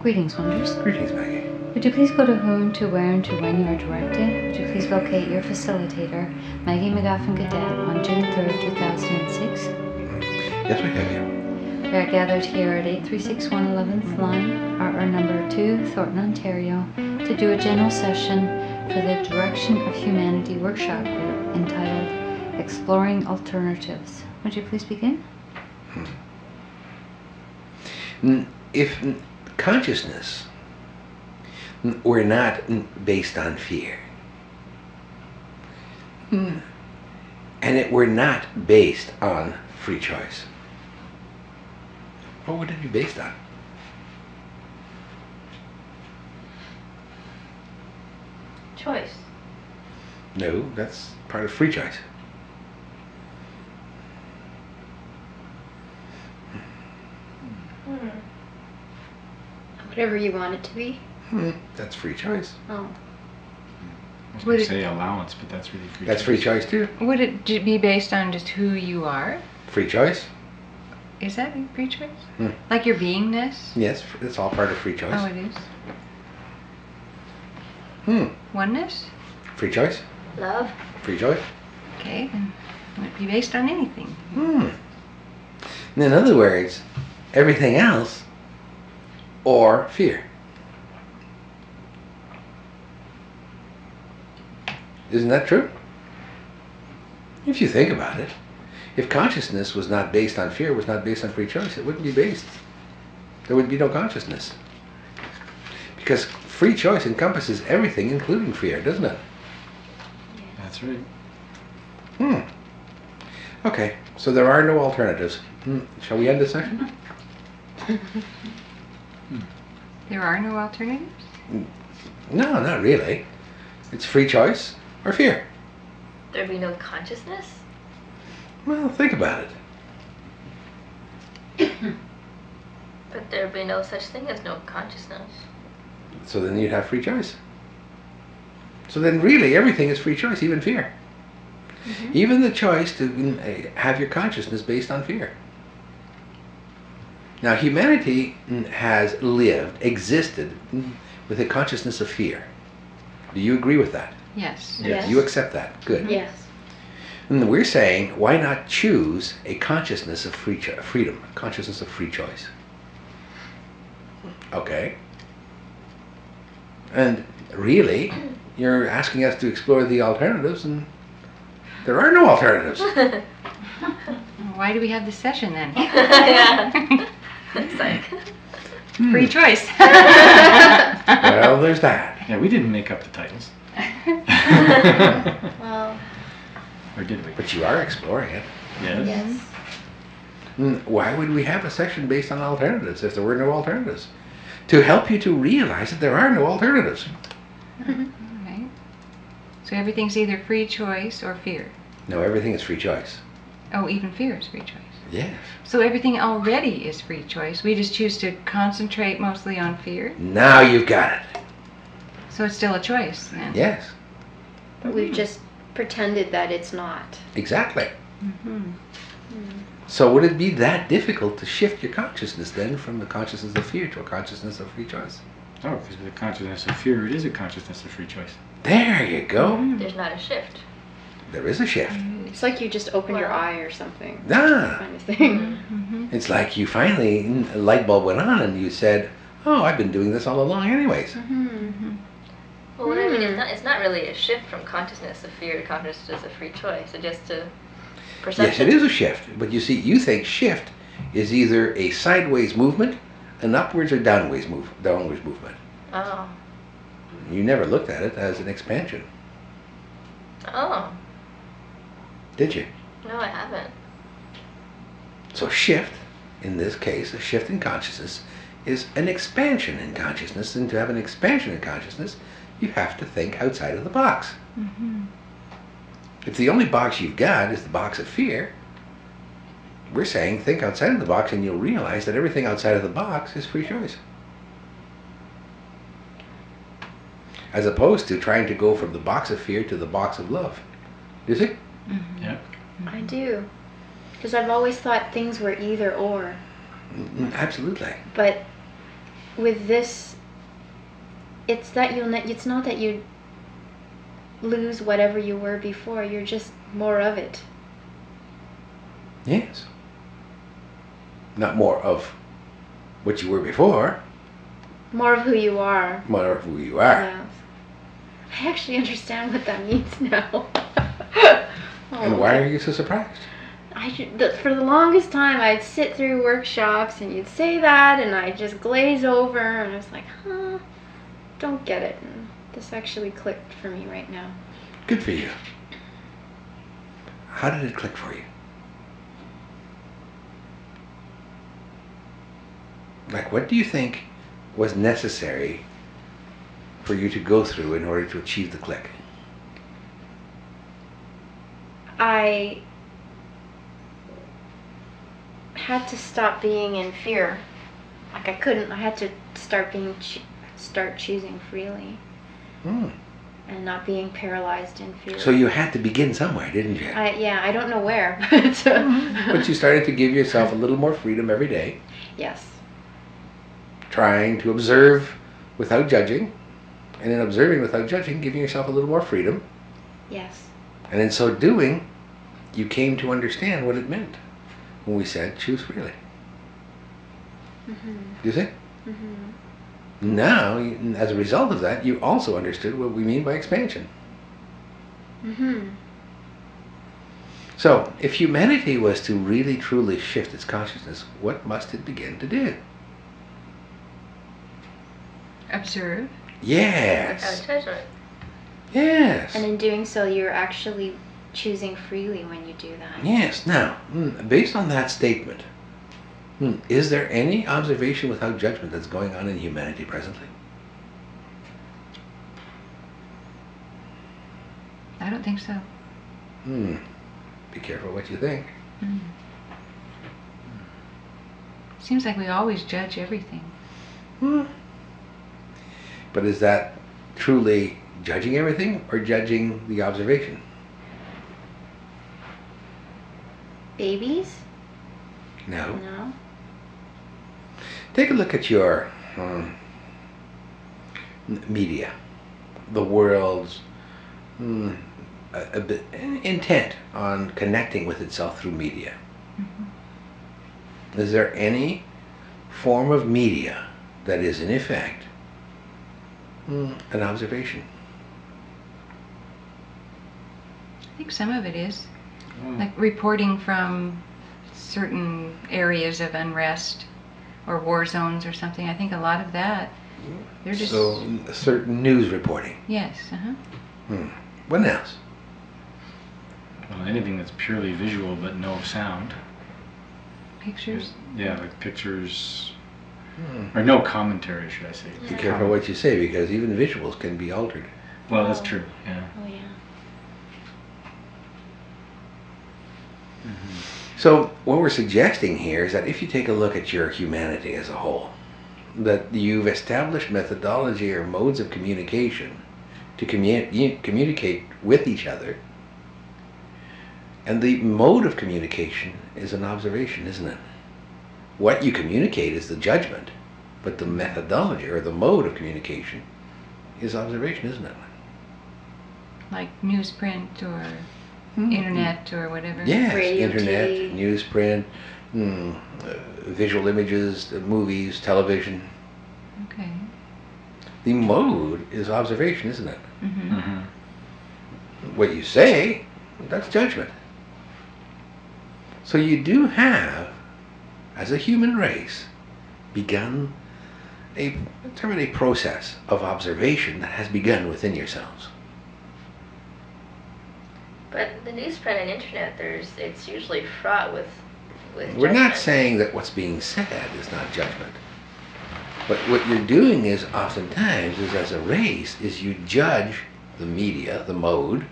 Greetings, Wonders. Greetings, Maggie. Would you please go to whom, to where, and to when you are directed? Would you please locate your facilitator, Maggie McGuffin Cadet, on June 3rd, 2006? Yes, we have you. We are gathered here at 8361 11th Line, RR number 2, Thornton, Ontario, to do a general session for the Direction of Humanity workshop group entitled Exploring Alternatives. Would you please begin? If consciousness were not based on fear, and it were not based on free choice, what would it be based on? Choice. No, that's part of free choice. Whatever you want it to be. That's free choice. Oh. I was going to say allowance, but that's really free That's free choice too. Would it be based on just who you are? Free choice? Is that a free choice? Hmm. Like your beingness? Yes, it's all part of free choice. Oh, it is? Oneness? Free choice? Love. Free choice? Okay, then would it be based on anything? In other words, everything else or fear. Isn't that true? If you think about it, if consciousness was not based on fear, was not based on free choice, it wouldn't be based. There would be no consciousness. Because free choice encompasses everything, including fear, doesn't it? That's right. Okay, so there are no alternatives. Shall we end the session? There are no alternatives? No, not really. It's free choice or fear. There'd be no consciousness? Well, think about it. But there'd be no such thing as no consciousness. So then you'd have free choice. So then really everything is free choice, even fear. Even the choice to have your consciousness based on fear. Now humanity has lived, existed with a consciousness of fear. Do you agree with that? Yes. Yes. You accept that? Good. Yes. And we're saying, why not choose a consciousness of freedom, a consciousness of free choice? Okay. And really, you're asking us to explore the alternatives, and there are no alternatives. Why do we have this session then? Yeah. It's like. Free choice. Well, there's that. Yeah, we didn't make up the titles. Well. Or did we? But you are exploring it. Yes. Yes. Why would we have a section based on alternatives if there were no alternatives? To help you to realize that there are no alternatives. Right. So everything's either free choice or fear. No, everything is free choice. Oh, even fear is free choice. Yes. So everything already is free choice. We just choose to concentrate mostly on fear. Now you've got it. So it's still a choice then. Yes, But we've just pretended that it's not. exactly. Mm-hmm. So would it be that difficult to shift your consciousness then from the consciousness of fear to a consciousness of free choice? Oh, because the consciousness of fear, it is a consciousness of free choice. There you go. There's not a shift. There is a shift. It's like you just opened your eye or something. Ah, Kind of thing. it's like you finally, a light bulb went on and you said, oh, I've been doing this all along anyways. Well, what I mean, it's not really a shift from consciousness of fear to consciousness of free choice. It's just a perception. Yes, it is a shift. But you see, you think shift is either a sideways movement, an upwards or downwards movement. Oh. You never looked at it as an expansion, Oh. did you? No, I haven't. So shift, in this case, a shift in consciousness, is an expansion in consciousness. And to have an expansion in consciousness, you have to think outside of the box. If the only box you've got is the box of fear, we're saying think outside of the box and you'll realize that everything outside of the box is free choice. As opposed to trying to go from the box of fear to the box of love. Do you see? Yeah. I do. Because I've always thought things were either or. Absolutely. But with this, it's that it's not that you lose whatever you were before. You're just more of it. Yes. Not more of what you were before, More of who you are. more of who you are. Yes. I actually understand what that means now. And why are you so surprised? For the longest time, I'd sit through workshops and you'd say that, and I'd just glaze over, and I was like, huh, don't get it. And this actually clicked for me right now. Good for you. How did it click for you? Like, what do you think was necessary for you to go through in order to achieve the click? I had to stop being in fear. Like I had to start choosing freely Hmm. and not being paralyzed in fear. So you had to begin somewhere, didn't you? I don't know where. But, But you started to give yourself a little more freedom every day, yes. trying to observe without judging, and in observing without judging, giving yourself a little more freedom. Yes. And in so doing, you came to understand what it meant when we said choose freely. Mhm. Do you see? Mhm. Now, as a result of that, you also understood what we mean by expansion. Mhm. So, if humanity was to really truly shift its consciousness, what must it begin to do? Observe. Yes. Without judgment. Yes. And in doing so, you're actually choosing freely when you do that. Yes. Now, based on that statement, is there any observation without judgment that's going on in humanity presently? I don't think so. Be careful what you think. Seems like we always judge everything. But is that truly judging everything or judging the observation? Babies? No. No. Take a look at your media, the world's a bit intent on connecting with itself through media. Is there any form of media that is in effect an observation? I think some of it is. Like reporting from certain areas of unrest or war zones or something. I think a lot of that, they're just... So, certain news reporting. Yes, What else? Well, anything that's purely visual but no sound. Pictures. Yeah, like pictures, or no commentary, should I say? Be careful what you say, because even visuals can be altered. Well, that's true. Yeah. Oh, yeah. So what we're suggesting here is that if you take a look at your humanity as a whole, that you've established methodology or modes of communication to communicate with each other, and the mode of communication is an observation, isn't it? What you communicate is the judgment, but the methodology or the mode of communication is observation, isn't it? Like newsprint or internet or whatever. Yes, Radio, internet, TV. newsprint, visual images, movies, television. Okay. The mode is observation, isn't it? Mm-hmm. What you say, that's judgment. So you do have, as a human race, begun a process of observation that has begun within yourselves. But the newsprint and internet, it's usually fraught with We're not judgment. saying that what's being said is not judgment. But what you're doing is oftentimes, is as a race, is you judge the media, the mode,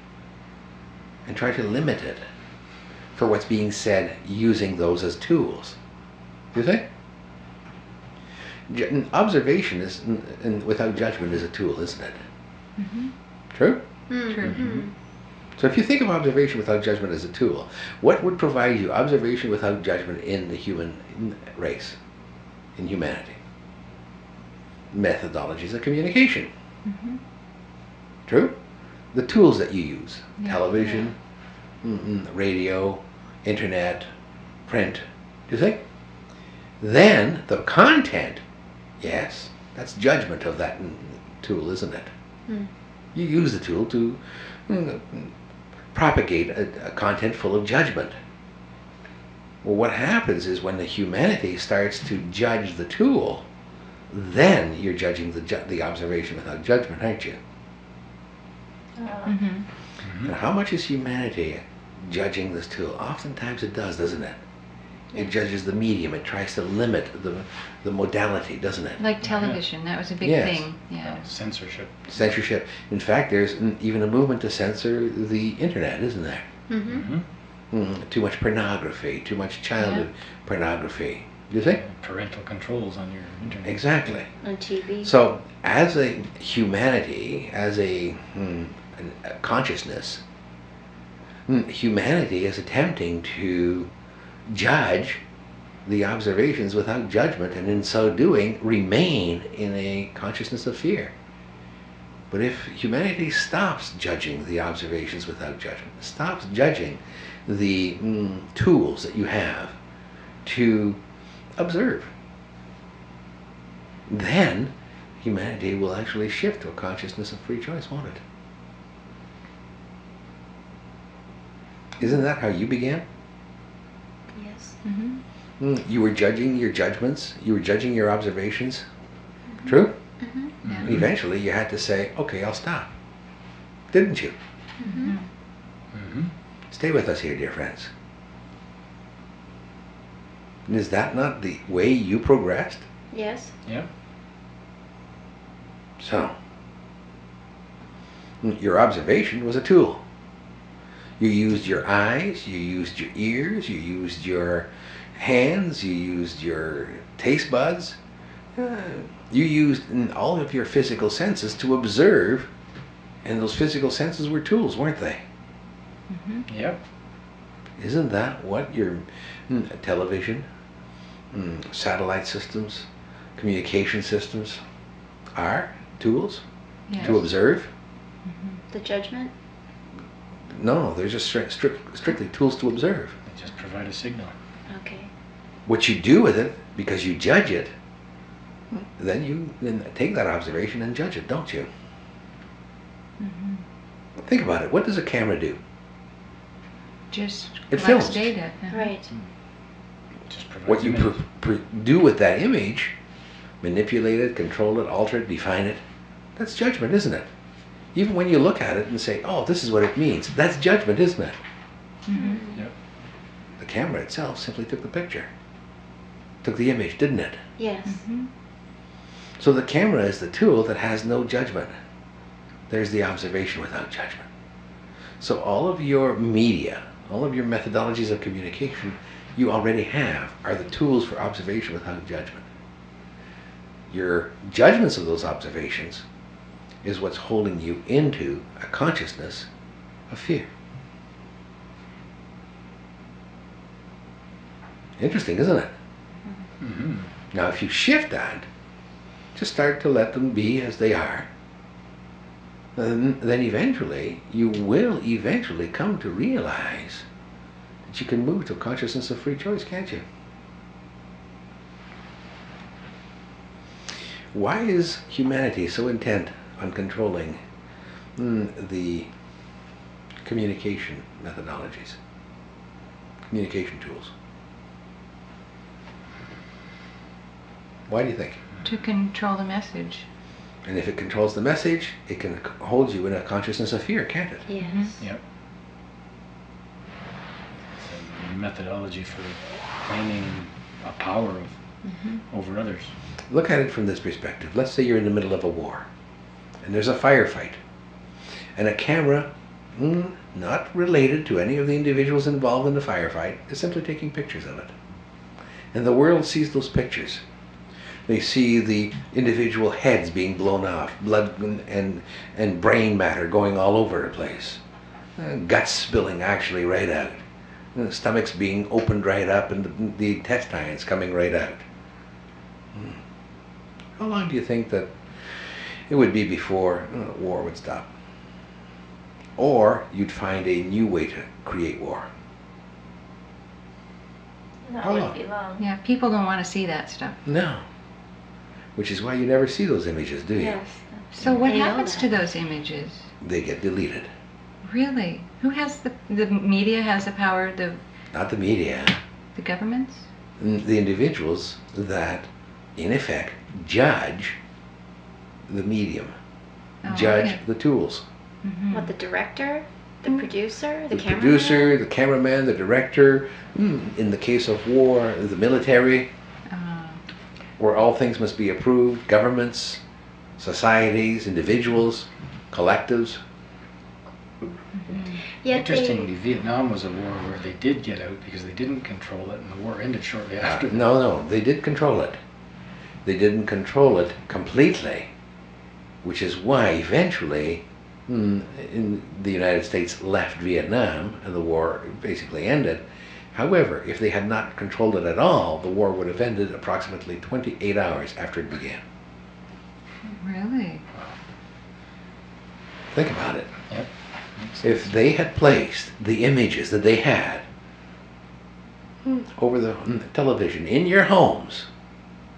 and try to limit it for what's being said using those as tools. Do you think? Observation is, without judgment, is a tool, isn't it? True? Mm-hmm. So if you think of observation without judgment as a tool, what would provide you observation without judgment in the human race, in humanity? methodologies of communication. Mhm. True? The tools that you use. Yeah. Television, radio, internet, print. Do you think? Then the content, yes, that's judgment of that tool, isn't it? Mm. You use the tool to propagate a content full of judgment. Well, what happens is when the humanity starts to judge the tool, then you're judging the observation without judgment, aren't you? Mhm. And how much is humanity judging this tool? Oftentimes it does, doesn't it? It judges the medium. It tries to limit the modality, doesn't it? Like television, that was a big Yes. thing. Yeah. Censorship. Censorship. In fact, there's even a movement to censor the internet, isn't there? Mm-hmm. Too much pornography, too much child pornography. Do you think? Parental controls on your internet. Exactly. On TV. So, as a humanity, as a consciousness, humanity is attempting to judge the observations without judgment, and in so doing remain in a consciousness of fear. But if humanity stops judging the observations without judgment, stops judging the tools that you have to observe, then humanity will actually shift to a consciousness of free choice, won't it? Isn't that how you began? Yes. Mhm. You were judging your judgments, you were judging your observations. True? Mm-hmm. Yeah. And eventually you had to say, okay, I'll stop. Didn't you? Mm-hmm. Mm-hmm. Stay with us here, dear friends. And is that not the way you progressed? Yes. Yep. So, your observation was a tool. You used your eyes, you used your ears, you used your hands, you used your taste buds. You used all of your physical senses to observe, and those physical senses were tools, weren't they? Mhm. Yep. Isn't that what your television, satellite systems, communication systems are? Tools Yes. to observe? The judgment. No, they're just strictly tools to observe. They just provide a signal. Okay. What you do with it, because you judge it, then you take that observation and judge it, don't you? Mhm. Think about it. What does a camera do? Just It collects films. data. Right. Just provides What you images. do with that image, manipulate it, control it, alter it, define it, that's judgment, isn't it? Even when you look at it and say, oh, this is what it means, that's judgment, isn't it? Mhm. Yep. The camera itself simply took the picture, took the image, didn't it? Yes. Mhm. So the camera is the tool that has no judgment. There's the observation without judgment. So all of your media, all of your methodologies of communication you already have are the tools for observation without judgment. Your judgments of those observations is what's holding you into a consciousness of fear. Interesting, isn't it? Mm-hmm. Now, if you shift that, just start to let them be as they are, then eventually, you will eventually come to realize that you can move to a consciousness of free choice, can't you? Why is humanity so intent on controlling the communication methodologies, communication tools? Why do you think? To control the message. And if it controls the message, it can hold you in a consciousness of fear, can't it? Yes. Yep. It's a methodology for claiming a power of, over others. Look at it from this perspective. Let's say you're in the middle of a war, and there's a firefight, and a camera, not related to any of the individuals involved in the firefight, is simply taking pictures of it. And the world sees those pictures. They see the individual heads being blown off, blood and brain matter going all over the place, guts spilling actually right out, stomachs being opened right up, and the intestines coming right out. How long do you think that it would be before war would stop? Or you'd find a new way to create war? That How wouldn't long? be long. Yeah, people don't want to see that stuff. No. Which is why you never see those images, do you? Yes. So what I know happens that. to those images? They get deleted. Really? Who has the media has the power, the Not the media. governments? The individuals that, in effect, judge the medium, Oh, judge okay. the tools. Mhm. What, the director? The producer? The The cameraman? producer, the cameraman, the director, in the case of war, the military, where all things must be approved, governments, societies, individuals, collectives. Yet Interestingly, Vietnam was a war where they did get out because they didn't control it, and the war ended shortly after. No, they did control it. They didn't control it completely, which is why eventually the United States left Vietnam and the war basically ended. However, if they had not controlled it at all, the war would have ended approximately 28 hours after it began. Really? Think about it. Yep. If they had placed the images that they had over the television in your homes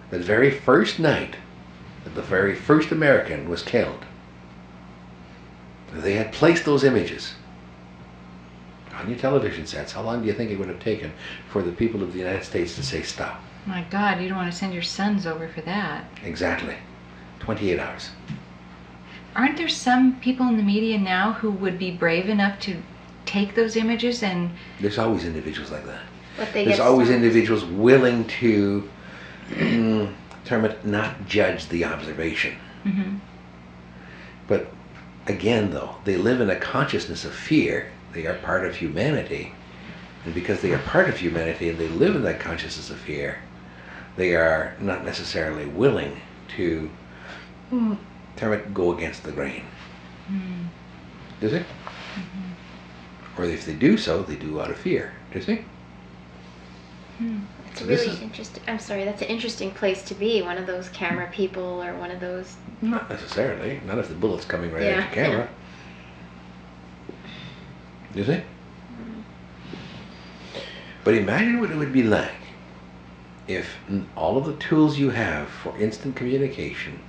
the very first night that the very first American was killed, if they had placed those images on your television sets, how long do you think it would have taken for the people of the United States to say stop? My God, you don't want to send your sons over for that. Exactly. 28 hours. Aren't there some people in the media now who would be brave enough to take those images and There's always individuals like that. But they There's get always stopped. individuals willing to, term it, not judge the observation. Mhm. But again, though, they live in a consciousness of fear. They are part of humanity. And because they are part of humanity and they live in that consciousness of fear, they are not necessarily willing to, term it, go against the grain. Does it? Or if they do so, they do out of fear. Does it? It's So this really is- interesting. I'm sorry, that's an interesting place to be. One of those camera people or one of those. Not necessarily. Not if the bullet's coming right at Yeah, your camera. Does it? But imagine what it would be like if all of the tools you have for instant communication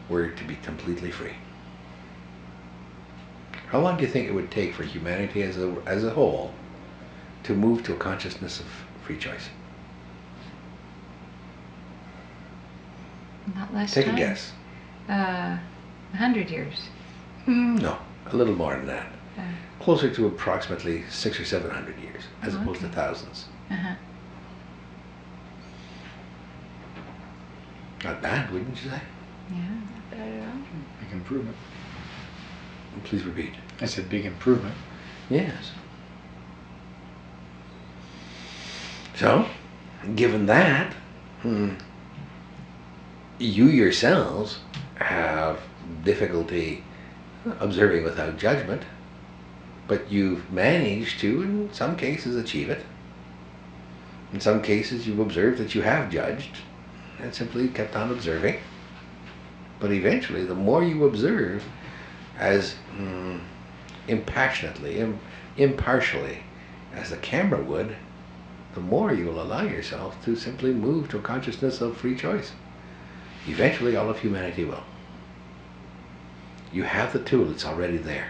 were to be completely free. How long do you think it would take for humanity as a whole to move to a consciousness of free choice? Not less Take time. a guess. 100 years. No, a little more than that. Uh, Closer to approximately 600 or 700 years, as Oh, opposed to okay. thousands. uh-huh. Not bad, wouldn't you say? Yeah. Big improvement. Please repeat. I said big improvement. Yes. So, given that, you yourselves have difficulty observing without judgment, but you've managed to, in some cases, achieve it. In some cases, you've observed that you have judged and simply kept on observing. But eventually, the more you observe, as impassionately, impartially as the camera would, the more you will allow yourself to simply move to a consciousness of free choice. Eventually, all of humanity will. You have the tool, it's already there.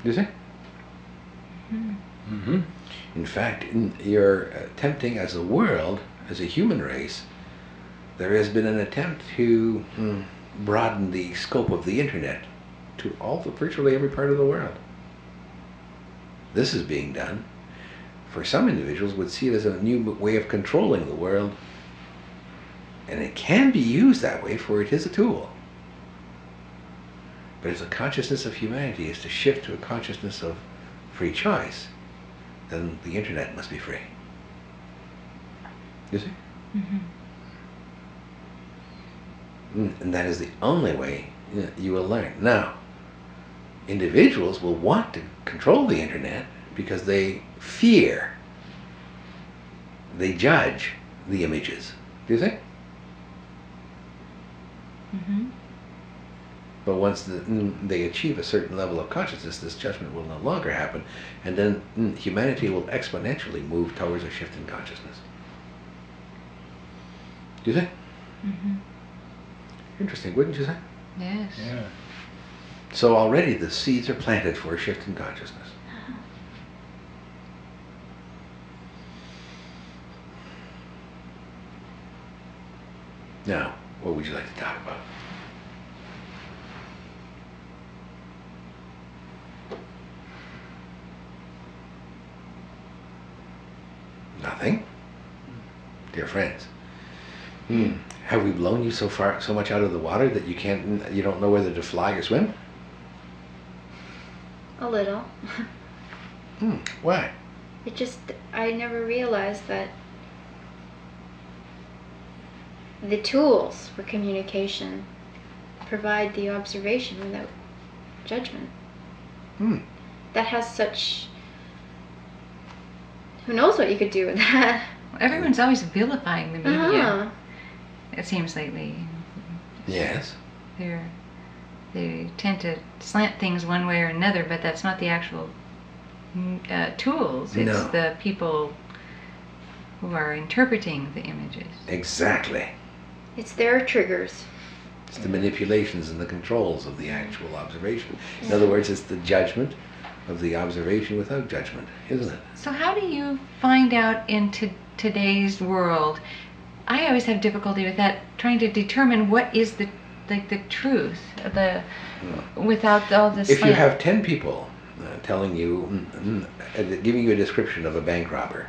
You see? Mm-hmm. In fact, you're attempting as a world, as a human race, there has been an attempt to broaden the scope of the internet to virtually every part of the world. This is being done. For some individuals would see it as a new way of controlling the world, and it can be used that way, for it is a tool. But if the consciousness of humanity is to shift to a consciousness of free choice, then the internet must be free. You see? And that is the only way you will learn. Now, individuals will want to control the internet because they fear, they judge the images, Do you think? Mm-hmm. But once they achieve a certain level of consciousness, this judgment will no longer happen, and then humanity will exponentially move towards a shift in consciousness. Do you think? Mm-hmm. Interesting, wouldn't you say? Yes. Yeah. So already the seeds are planted for a shift in consciousness. Now, what would you like to talk about? Nothing? Dear friends, have we blown you so much out of the water that you don't know whether to fly or swim? A little. Why? I never realized that the tools for communication provide the observation without judgment. That has such... Who knows what you could do with that? Everyone's always vilifying the media. Uh-huh. It seems lately. Yes. They tend to slant things one way or another, but that's not the actual tools. It's No. the people who are interpreting the images. Exactly. It's their triggers. It's the manipulations and the controls of the actual observation. In other words, it's the judgment of the observation without judgment, isn't it? So how do you find out in today's world? I always have difficulty with that, trying to determine what is the truth, without all this. If you have 10 people telling you, giving you a description of a bank robber,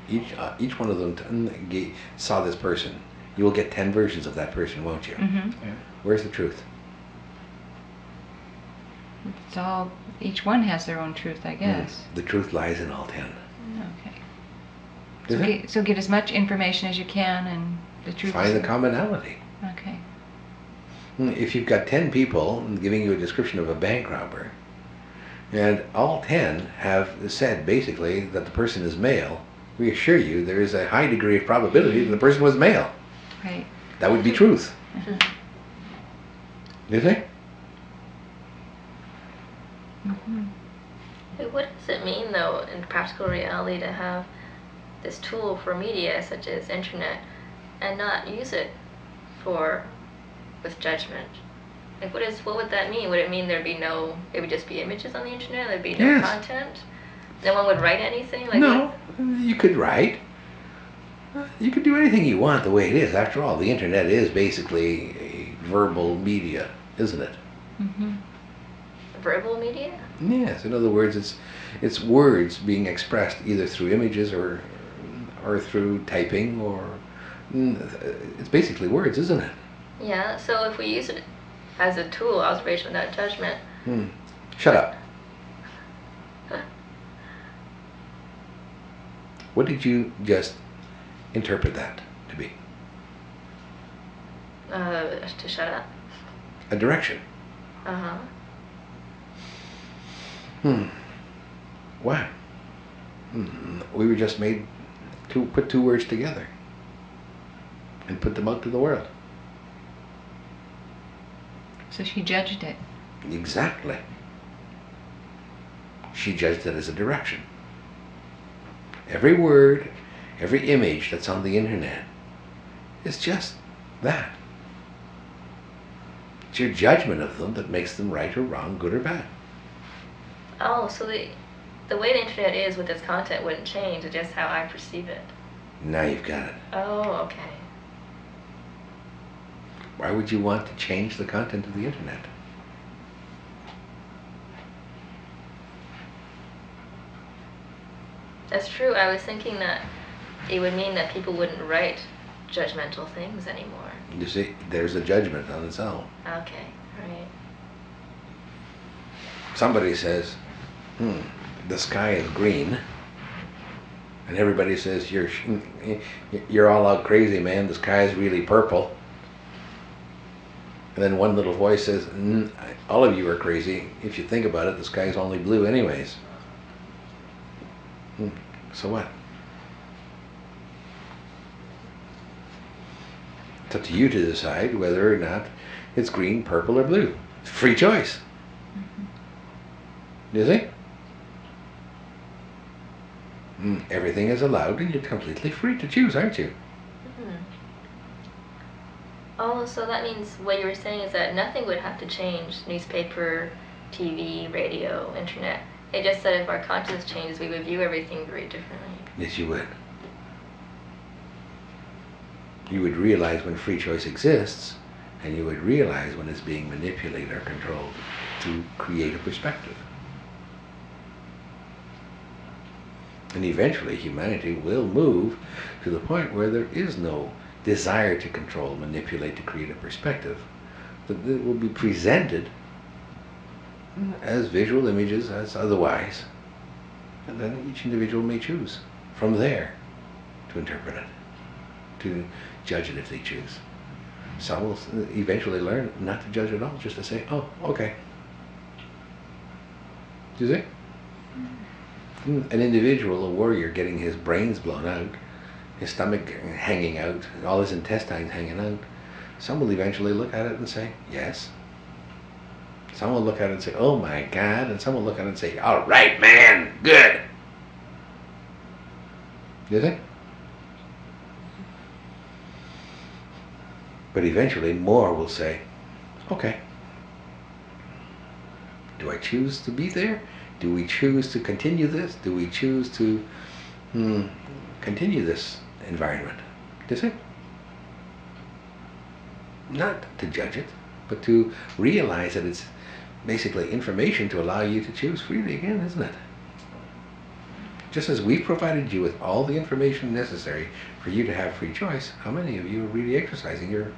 each one of them saw this person, you will get 10 versions of that person, won't you? Mm-hmm. Yeah. Where's the truth? It's all. Each one has their own truth, I guess. The truth lies in all 10. Okay. So get as much information as you can, and the truth. Find the commonality. Okay. If you've got 10 people giving you a description of a bank robber, and all 10 have said basically that the person is male, we assure you there is a high degree of probability that the person was male. Right. That would be truth. Do you think? Mm-hmm. Wait, what does it mean, though, in practical reality to have this tool for media, such as internet, and not use it with judgment? Like, what would that mean? Would it mean it would just be images on the internet? There'd be no Yes. content? No one would write anything? Like, No, you could write. You could do anything you want the way it is. After all, the internet is basically a verbal media, isn't it? Mm-hmm. verbal media? Yes. In other words, it's words being expressed either through images or through typing, or it's basically words, isn't it? Yeah, so if we use it as a tool, observation without judgment. Shut up. What did you just interpret that to be? To shut up. A direction. Uh-huh. Why? We were just made to put two words together and put them out to the world. So she judged it. Exactly. She judged it as a direction. Every word, every image that's on the internet is just that. It's your judgment of them that makes them right or wrong, good or bad. Oh, so the way the internet is with its content wouldn't change, it's just how I perceive it. Now you've got it. Oh, okay. Why would you want to change the content of the internet? That's true. I was thinking that it would mean that people wouldn't write judgmental things anymore. You see, there's a judgment on its own. Okay, right. Somebody says, the sky is green, and everybody says, you're all out crazy, man, the sky is really purple. And then one little voice says, all of you are crazy. If you think about it, the sky is only blue anyways. So what? It's up to you to decide whether or not it's green, purple, or blue. Free choice. You see? Everything is allowed and you're completely free to choose, aren't you? Oh, so that means what you were saying is that nothing would have to change. Newspaper, TV, radio, internet. It just that if our consciousness changes, we would view everything very differently. Yes, you would. You would realize when free choice exists, and you would realize when it's being manipulated or controlled to create a perspective. And eventually humanity will move to the point where there is no desire to control, manipulate, to create a perspective. That it will be presented as visual images, as otherwise. And then each individual may choose from there to interpret it, to judge it if they choose. Some will eventually learn not to judge at all, just to say, oh, okay. Do you see? An individual, a warrior, getting his brains blown out, his stomach hanging out, all his intestines hanging out, some will eventually look at it and say, yes. Some will look at it and say, oh my God, and some will look at it and say, all right, man, good. You see? But eventually more will say, okay, do I choose to be there? Do we choose to continue this? Do we choose to continue this environment? Do you see? Not to judge it, but to realize that it's basically information to allow you to choose freely again, isn't it? Just as we provided you with all the information necessary for you to have free choice, how many of you are really exercising your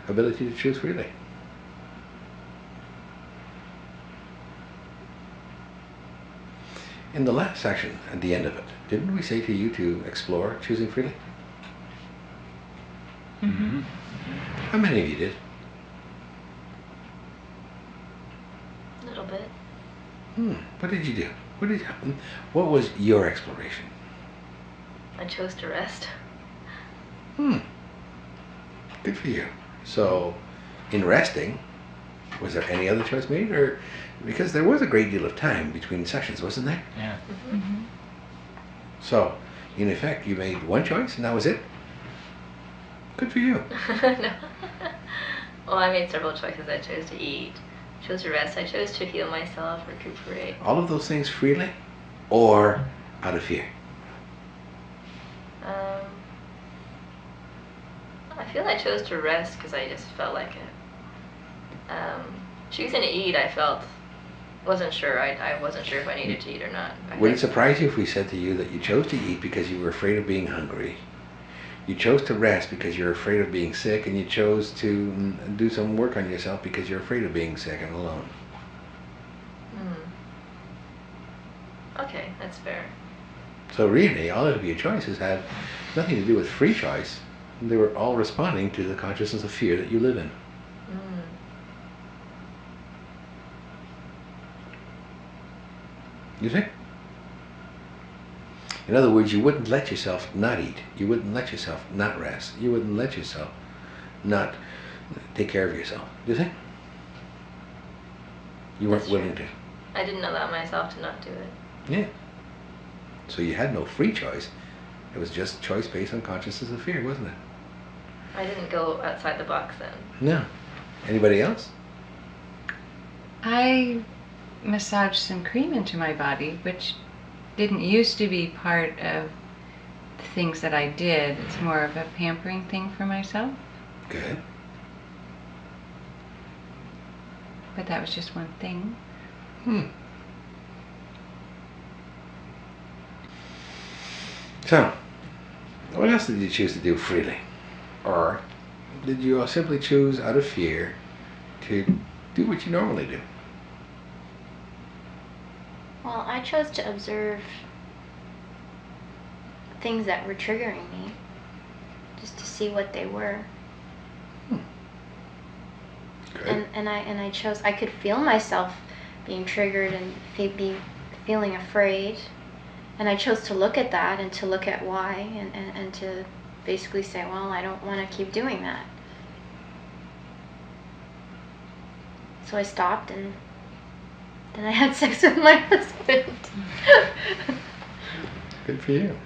ability to choose freely? In the last section, at the end of it, didn't we say to you to explore choosing freely? Mm-hmm. How many of you did? A little bit. What did you do? What was your exploration? I chose to rest. Good for you. So, in resting, was there any other choice made, or because there was a great deal of time between sessions, wasn't there? Yeah. Mm-hmm. So, in effect, you made one choice and that was it? Good for you. No. Well, I made several choices. I chose to eat, chose to rest, I chose to heal myself, recuperate. All of those things freely or out of fear? I feel I chose to rest because I just felt like it. Choosing to eat, wasn't sure. I wasn't sure if I needed to eat or not. Would it surprise you if we said to you that you chose to eat because you were afraid of being hungry? You chose to rest because you're afraid of being sick, and you chose to do some work on yourself because you're afraid of being sick and alone. Okay, that's fair. So really, all of your choices had nothing to do with free choice. They were all responding to the consciousness of fear that you live in. You see? In other words, you wouldn't let yourself not eat. You wouldn't let yourself not rest. You wouldn't let yourself not take care of yourself. Do you think? You weren't willing to. I didn't allow myself to not do it. Yeah. So you had no free choice. It was just choice based on consciousness of fear, wasn't it? I didn't go outside the box then. No. Anybody else? I massaged some cream into my body, which didn't used to be part of the things that I did. It's more of a pampering thing for myself. Good. But that was just one thing. So, what else did you choose to do freely? Or did you simply choose out of fear to do what you normally do? Well, I chose to observe things that were triggering me, just to see what they were. Good. And I chose, I could feel myself being triggered and feeling afraid. And I chose to look at that and to look at why and to basically say, well, I don't want to keep doing that. So I stopped, and then I had sex with my husband. Good for you.